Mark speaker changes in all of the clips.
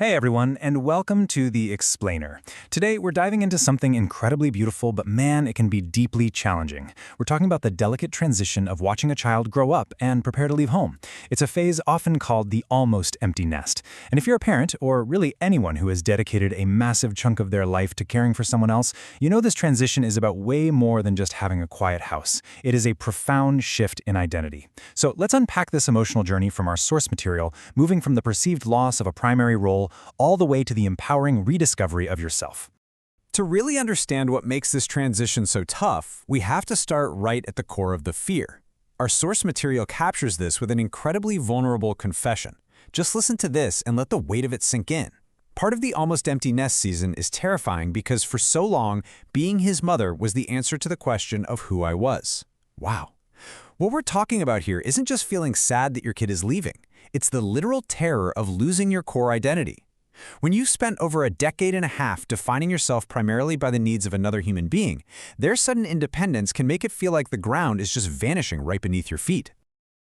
Speaker 1: Hey everyone, and welcome to The Explainer. Today we're diving into something incredibly beautiful, but man, it can be deeply challenging. We're talking about the delicate transition of watching a child grow up and prepare to leave home. It's a phase often called the almost empty nest. And if you're a parent, or really anyone who has dedicated a massive chunk of their life to caring for someone else, you know this transition is about way more than just having a quiet house. It is a profound shift in identity. So let's unpack this emotional journey from our source material, moving from the perceived loss of a primary role all the way to the empowering rediscovery of yourself.
Speaker 2: To really understand what makes this transition so tough, we have to start right at the core of the fear. Our source material captures this with an incredibly vulnerable confession. Just listen to this and let the weight of it sink in. Part of the almost empty nest season is terrifying because for so long, being his mother was the answer to the question of who I was. Wow. What we're talking about here isn't just feeling sad that your kid is leaving. It's the literal terror of losing your core identity. When you spent over a decade and a half defining yourself primarily by the needs of another human being, their sudden independence can make it feel like the ground is just vanishing right beneath your feet.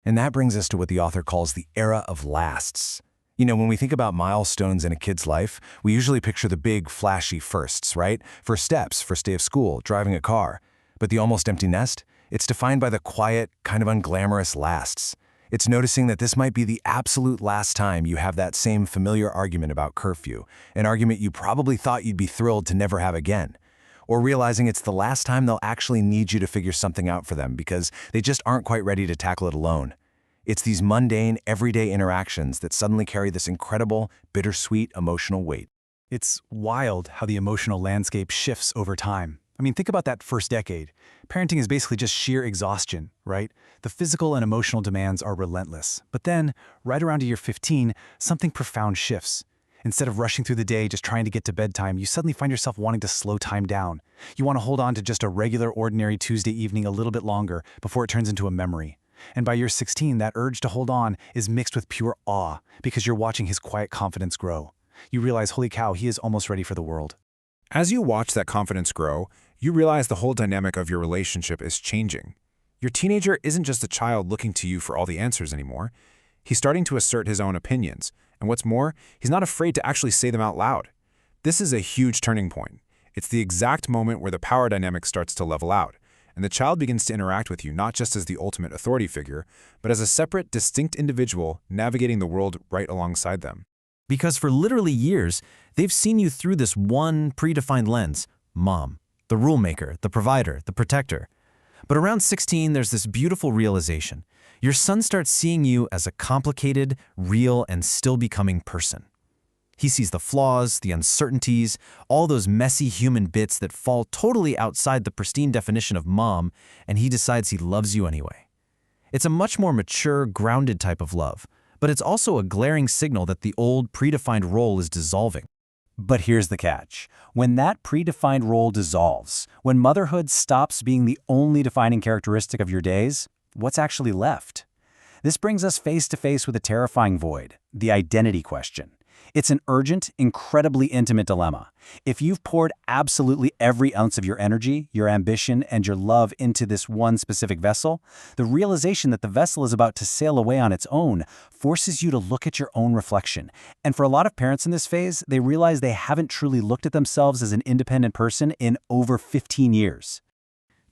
Speaker 1: And that brings us to what the author calls the era of lasts. You know, when we think about milestones in a kid's life, we usually picture the big, flashy firsts, right? First steps, first day of school, driving a car. But the almost empty nest? It's defined by the quiet, kind of unglamorous lasts. It's noticing that this might be the absolute last time you have that same familiar argument about curfew, an argument you probably thought you'd be thrilled to never have again. Or realizing it's the last time they'll actually need you to figure something out for them because they just aren't quite ready to tackle it alone. It's these mundane, everyday interactions that suddenly carry this incredible, bittersweet emotional weight.
Speaker 3: It's wild how the emotional landscape shifts over time. I mean, think about that first decade. Parenting is basically just sheer exhaustion, right? The physical and emotional demands are relentless. But then, right around year 15, something profound shifts. Instead of rushing through the day just trying to get to bedtime, you suddenly find yourself wanting to slow time down. You want to hold on to just a regular, ordinary Tuesday evening a little bit longer before it turns into a memory. And by year 16, that urge to hold on is mixed with pure awe because you're watching his quiet confidence grow. You realize, holy cow, he is almost ready for the world.
Speaker 2: As you watch that confidence grow, you realize the whole dynamic of your relationship is changing. Your teenager isn't just a child looking to you for all the answers anymore. He's starting to assert his own opinions, and what's more, he's not afraid to actually say them out loud. This is a huge turning point. It's the exact moment where the power dynamic starts to level out, and the child begins to interact with you not just as the ultimate authority figure, but as a separate, distinct individual navigating the world right alongside them.
Speaker 4: Because for literally years, they've seen you through this one predefined lens: mom, the rule maker, the provider, the protector. But around 16, there's this beautiful realization. Your son starts seeing you as a complicated, real, and still becoming person. He sees the flaws, the uncertainties, all those messy human bits that fall totally outside the pristine definition of mom, and he decides he loves you anyway. It's a much more mature, grounded type of love, but it's also a glaring signal that the old, predefined role is dissolving.
Speaker 1: But here's the catch. When that predefined role dissolves, when motherhood stops being the only defining characteristic of your days, what's actually left? This brings us face to face with a terrifying void, the identity question. It's an urgent, incredibly intimate dilemma. If you've poured absolutely every ounce of your energy, your ambition, and your love into this one specific vessel, the realization that the vessel is about to sail away on its own forces you to look at your own reflection. And for a lot of parents in this phase, they realize they haven't truly looked at themselves as an independent person in over 15 years.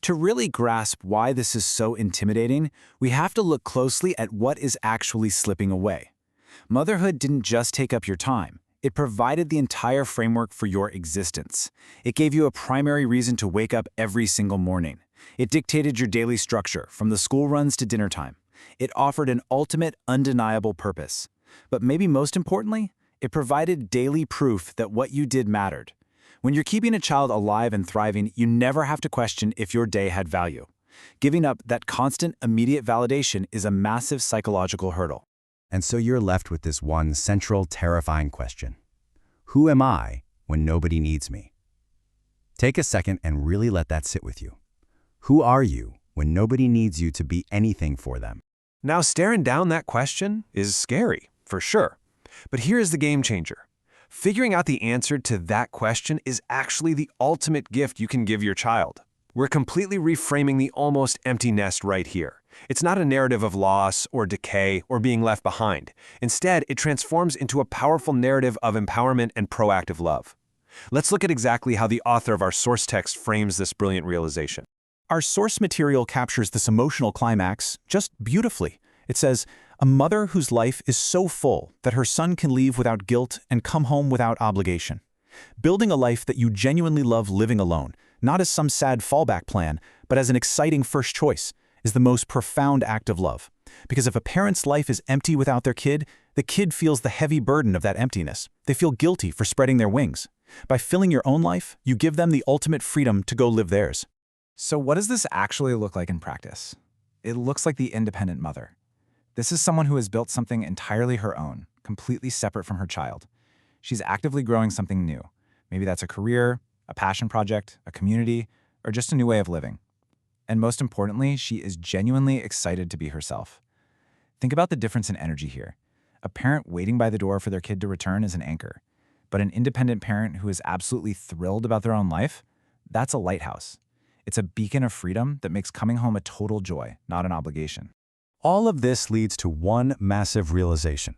Speaker 3: To really grasp why this is so intimidating, we have to look closely at what is actually slipping away. Motherhood didn't just take up your time. It provided the entire framework for your existence. It gave you a primary reason to wake up every single morning. It dictated your daily structure, from the school runs to dinner time. It offered an ultimate, undeniable purpose. But maybe most importantly, it provided daily proof that what you did mattered. When you're keeping a child alive and thriving, you never have to question if your day had value. Giving up that constant, immediate validation is a massive psychological hurdle.
Speaker 5: And so you're left with this one central, terrifying question. Who am I when nobody needs me? Take a second and really let that sit with you. Who are you when nobody needs you to be anything for them?
Speaker 6: Now, staring down that question is scary, for sure. But here's the game changer. Figuring out the answer to that question is actually the ultimate gift you can give your child. We're completely reframing the almost empty nest right here. It's not a narrative of loss or decay or being left behind. Instead, it transforms into a powerful narrative of empowerment and proactive love. Let's look at exactly how the author of our source text frames this brilliant realization.
Speaker 2: Our source material captures this emotional climax just beautifully. It says, "A mother whose life is so full that her son can leave without guilt and come home without obligation. Building a life that you genuinely love living alone, not as some sad fallback plan, but as an exciting first choice, is the most profound act of love. Because if a parent's life is empty without their kid, the kid feels the heavy burden of that emptiness. They feel guilty for spreading their wings. By filling your own life, you give them the ultimate freedom to go live theirs."
Speaker 3: So what does this actually look like in practice? It looks like the independent mother. This is someone who has built something entirely her own, completely separate from her child. She's actively growing something new. Maybe that's a career, a passion project, a community, or just a new way of living. And most importantly, she is genuinely excited to be herself. Think about the difference in energy here. A parent waiting by the door for their kid to return is an anchor. But an independent parent who is absolutely thrilled about their own life, that's a lighthouse. It's a beacon of freedom that makes coming home a total joy, not an obligation.
Speaker 5: All of this leads to one massive realization.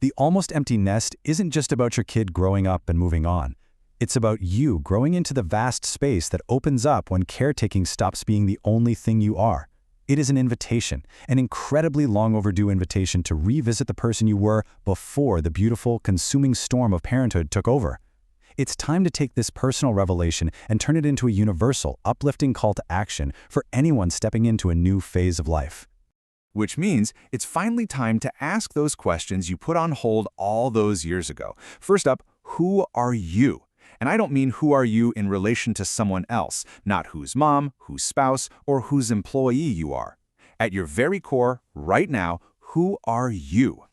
Speaker 5: The almost empty nest isn't just about your kid growing up and moving on. It's about you growing into the vast space that opens up when caretaking stops being the only thing you are. It is an invitation, an incredibly long overdue invitation to revisit the person you were before the beautiful, consuming storm of parenthood took over. It's time to take this personal revelation and turn it into a universal, uplifting call to action for anyone stepping into a new phase of life.
Speaker 1: Which means it's finally time to ask those questions you put on hold all those years ago. First up, who are you? And I don't mean who are you in relation to someone else, not whose mom, whose spouse, or whose employee you are. At your very core, right now, who are you?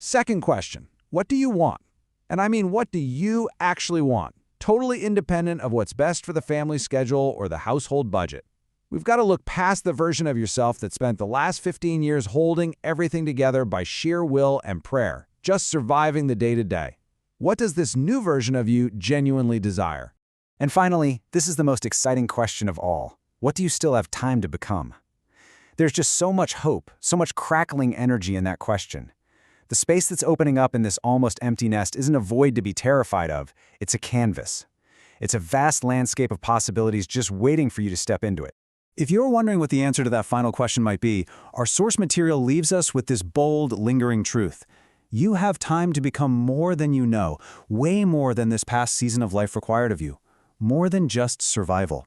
Speaker 7: Second question, what do you want? And I mean, what do you actually want? Totally independent of what's best for the family schedule or the household budget. We've got to look past the version of yourself that spent the last 15 years holding everything together by sheer will and prayer, just surviving the day-to-day. What does this new version of you genuinely desire?
Speaker 3: And finally, this is the most exciting question of all. What do you still have time to become? There's just so much hope, so much crackling energy in that question. The space that's opening up in this almost empty nest isn't a void to be terrified of, it's a canvas. It's a vast landscape of possibilities just waiting for you to step into it.
Speaker 2: If you're wondering what the answer to that final question might be, our source material leaves us with this bold, lingering truth. You have time to become more than you know, way more than this past season of life required of you. More than just survival.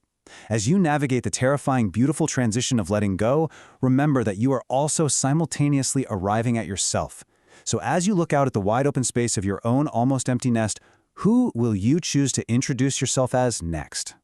Speaker 2: As you navigate the terrifying, beautiful transition of letting go, remember that you are also simultaneously arriving at yourself. So as you look out at the wide open space of your own almost empty nest, who will you choose to introduce yourself as next?